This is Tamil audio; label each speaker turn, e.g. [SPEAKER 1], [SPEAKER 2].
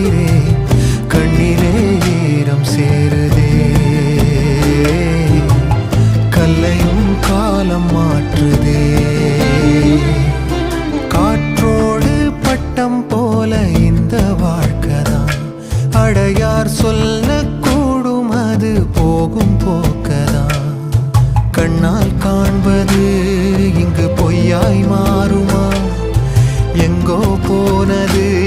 [SPEAKER 1] உயிரே கண்ணிலே ஈரம் சேருதே. கல்லையும் காலம் மாற்றுதே. காற்றோடு பட்டம் போல இந்த வாழ்க்கைதான். அடையார் சொல்லக்கூடும் அது போகும் போக்கதான். கண்ணால் காண்பது இங்கு பொய்யாய் மாறுமா? எங்கோ போனது